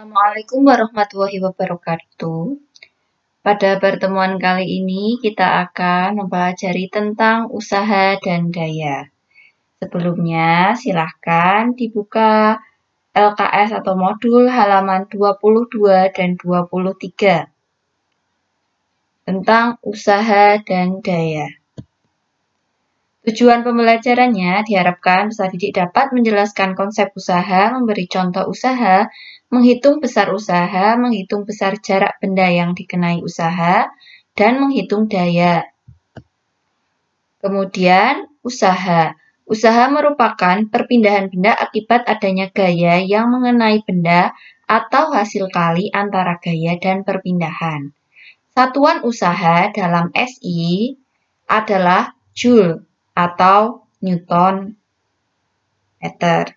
Assalamualaikum warahmatullahi wabarakatuh. Pada pertemuan kali ini kita akan mempelajari tentang usaha dan daya. Sebelumnya silahkan dibuka LKS atau modul halaman 22 dan 23 tentang usaha dan daya. Tujuan pembelajarannya diharapkan peserta didik dapat menjelaskan konsep usaha, memberi contoh usaha, menghitung besar usaha, menghitung besar jarak benda yang dikenai usaha, dan menghitung daya. Kemudian, usaha. Usaha merupakan perpindahan benda akibat adanya gaya yang mengenai benda atau hasil kali antara gaya dan perpindahan. Satuan usaha dalam SI adalah Joule atau Newton meter.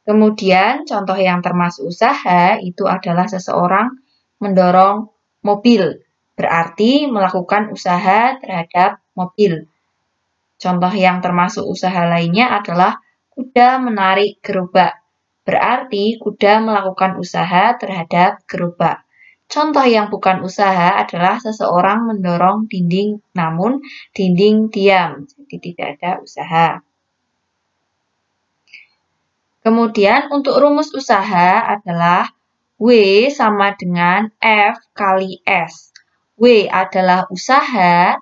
Kemudian contoh yang termasuk usaha itu adalah seseorang mendorong mobil, berarti melakukan usaha terhadap mobil. Contoh yang termasuk usaha lainnya adalah kuda menarik gerobak, berarti kuda melakukan usaha terhadap gerobak. Contoh yang bukan usaha adalah seseorang mendorong dinding, namun dinding diam, jadi tidak ada usaha. Kemudian untuk rumus usaha adalah W sama dengan F kali S. W adalah usaha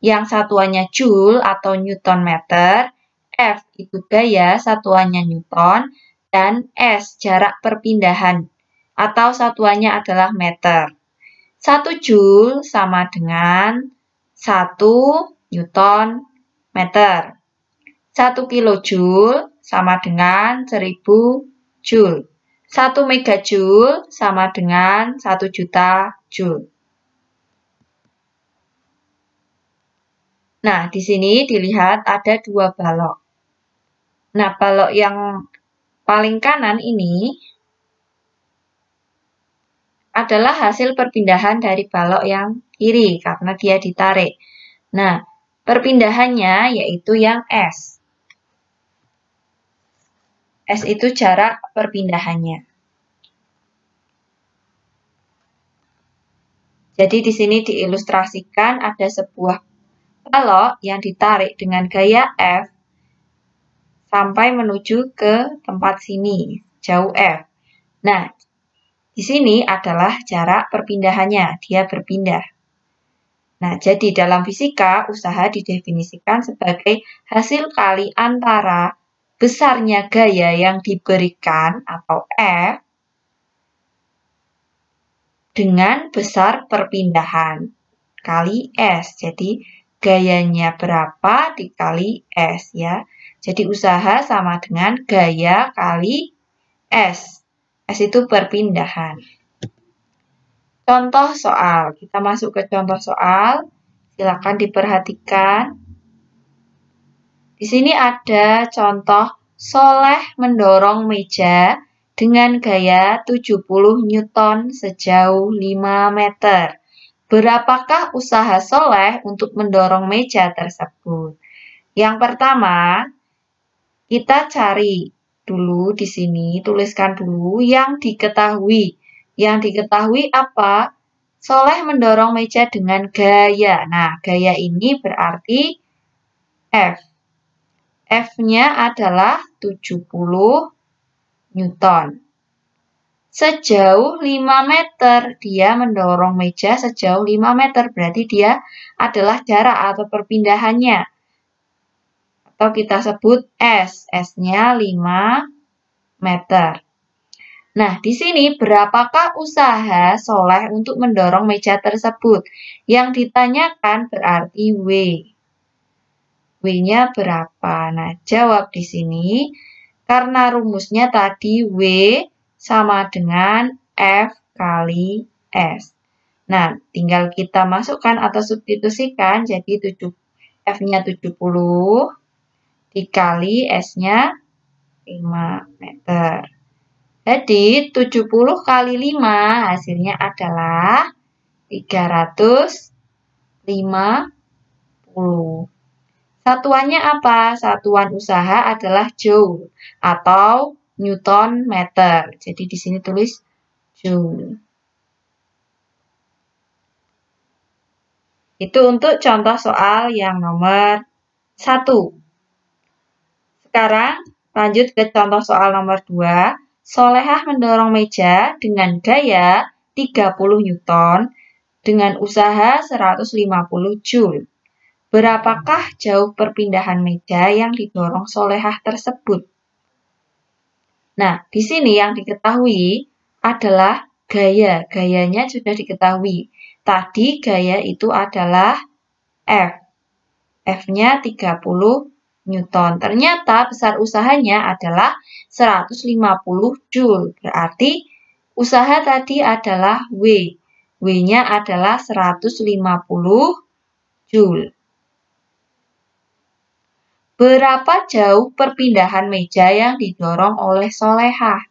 yang satuannya Joule atau Newton meter, F itu gaya satuannya Newton, dan S jarak perpindahan atau satuannya adalah meter. 1 Joule sama dengan 1 Newton meter. 1 kilojoule sama dengan 1000 Joule. 1 megajoule sama dengan 1 juta Joule. Nah, di sini dilihat ada 2 balok. Nah, balok yang paling kanan ini adalah hasil perpindahan dari balok yang kiri karena dia ditarik. Nah, perpindahannya yaitu yang S. S itu jarak perpindahannya. Jadi di sini diilustrasikan ada sebuah balok yang ditarik dengan gaya F sampai menuju ke tempat sini, jauh F. Nah, di sini adalah jarak perpindahannya, dia berpindah. Nah, jadi dalam fisika, usaha didefinisikan sebagai hasil kali antara besarnya gaya yang diberikan atau F dengan besar perpindahan kali S. Jadi, gayanya berapa dikali S ya. Jadi, usaha sama dengan gaya kali S. S itu perpindahan. Contoh soal. Kita masuk ke contoh soal. Silakan diperhatikan. Di sini ada contoh Soleh mendorong meja dengan gaya 70 Newton sejauh 5 meter. Berapakah usaha Soleh untuk mendorong meja tersebut? Yang pertama, kita cari dulu di sini, tuliskan dulu yang diketahui. Yang diketahui apa? Soleh mendorong meja dengan gaya. Nah, gaya ini berarti F. F-nya adalah 70 Newton. Sejauh 5 meter, dia mendorong meja sejauh 5 meter. Berarti dia adalah jarak atau perpindahannya. Atau kita sebut S. S-nya 5 meter. Nah, di sini berapakah usaha Soleh untuk mendorong meja tersebut? Yang ditanyakan berarti W. W-nya berapa? Nah, jawab di sini. Karena rumusnya tadi W sama dengan F kali S. Nah, tinggal kita masukkan atau substitusikan. Jadi F-nya 70 dikali S-nya 5 meter. Jadi 70 kali 5 hasilnya adalah 350. Satuannya apa? Satuan usaha adalah Joule atau Newton meter. Jadi di sini tulis Joule. Itu untuk contoh soal yang nomor 1. Sekarang lanjut ke contoh soal nomor 2. Solehah mendorong meja dengan gaya 30 Newton dengan usaha 150 Joule. Berapakah jauh perpindahan meja yang didorong Solehah tersebut? Nah, di sini yang diketahui adalah gaya. Gayanya sudah diketahui. Tadi gaya itu adalah F. F-nya 30 Newton. Ternyata besar usahanya adalah 150 Joule. Berarti usaha tadi adalah W. W-nya adalah 150 Joule. Berapa jauh perpindahan meja yang didorong oleh Solehah?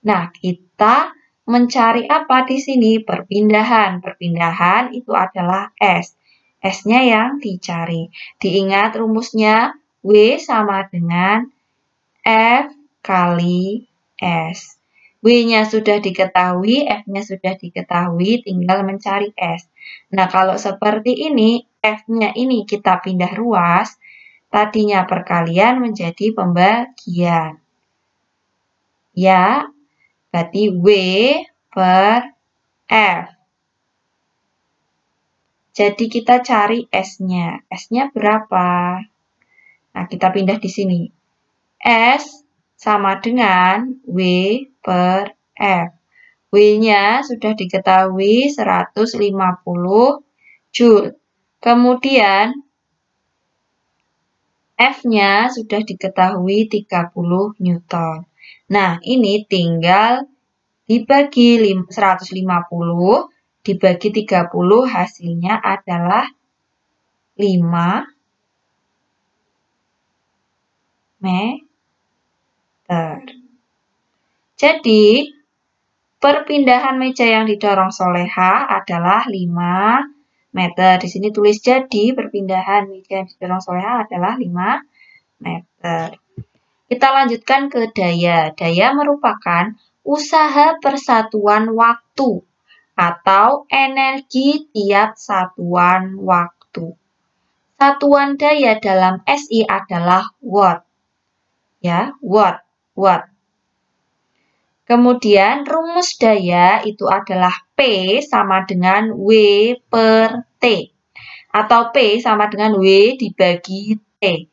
Nah, kita mencari apa di sini? Perpindahan. Perpindahan itu adalah S. S-nya yang dicari. Diingat rumusnya W sama dengan F kali S. W-nya sudah diketahui, F-nya sudah diketahui, tinggal mencari S. Nah, kalau seperti ini, F-nya ini kita pindah ruas, tadinya perkalian menjadi pembagian. Ya, berarti W per F. Jadi kita cari S-nya. S-nya berapa? Nah, kita pindah di sini. S sama dengan W per F. W-nya sudah diketahui 150 Joule. Kemudian F-nya sudah diketahui 30 Newton. Nah, ini tinggal dibagi 150, dibagi 30, hasilnya adalah 5 meter. Jadi, perpindahan meja yang didorong Solehah adalah 5 meter. Di sini tulis jadi perpindahan meja yang didorong Solehah adalah 5 meter. Kita lanjutkan ke daya. Daya merupakan usaha persatuan waktu atau energi tiap satuan waktu. Satuan daya dalam SI adalah watt. Ya, watt. Kemudian rumus daya itu adalah P sama dengan W per T. Atau P sama dengan W dibagi T.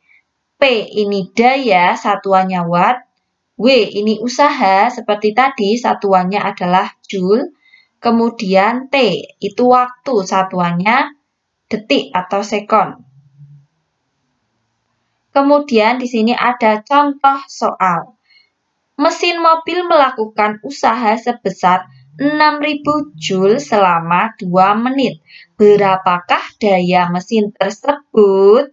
P ini daya, satuannya watt. W ini usaha, seperti tadi satuannya adalah Joule. Kemudian T itu waktu, satuannya detik atau sekon. Kemudian di sini ada contoh soal. Mesin mobil melakukan usaha sebesar 6.000 Joule selama 2 menit. Berapakah daya mesin tersebut?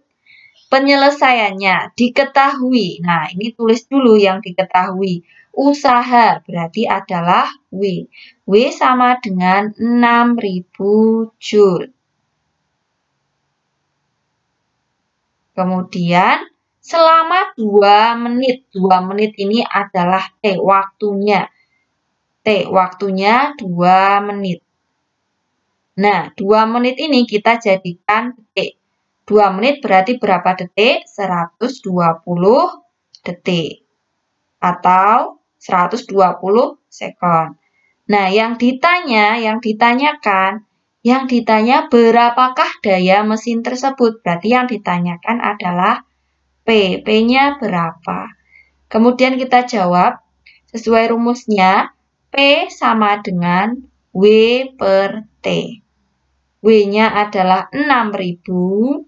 Penyelesaiannya diketahui. Nah, ini tulis dulu yang diketahui. Usaha berarti adalah W. W sama dengan 6.000 Joule. Kemudian, selama 2 menit. 2 menit ini adalah T, waktunya. T, waktunya 2 menit. Nah, 2 menit ini kita jadikan detik. 2 menit berarti berapa detik? 120 detik. Atau 120 sekon. Nah, yang ditanya berapakah daya mesin tersebut? Berarti yang ditanyakan adalah P. P-nya berapa? Kemudian kita jawab sesuai rumusnya. P sama dengan W per T. W-nya adalah 6.000.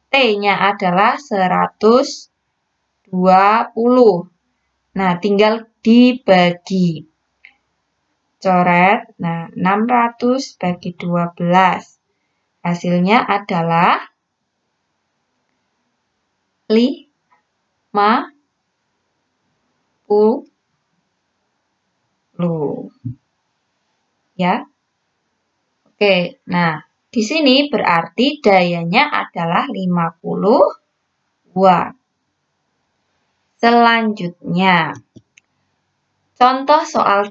T-nya adalah 120. Nah, tinggal dibagi. Coret, nah 600 bagi 12. Hasilnya adalah 50. Ya. Oke, nah di sini berarti dayanya adalah 50 watt. Selanjutnya, Contoh soal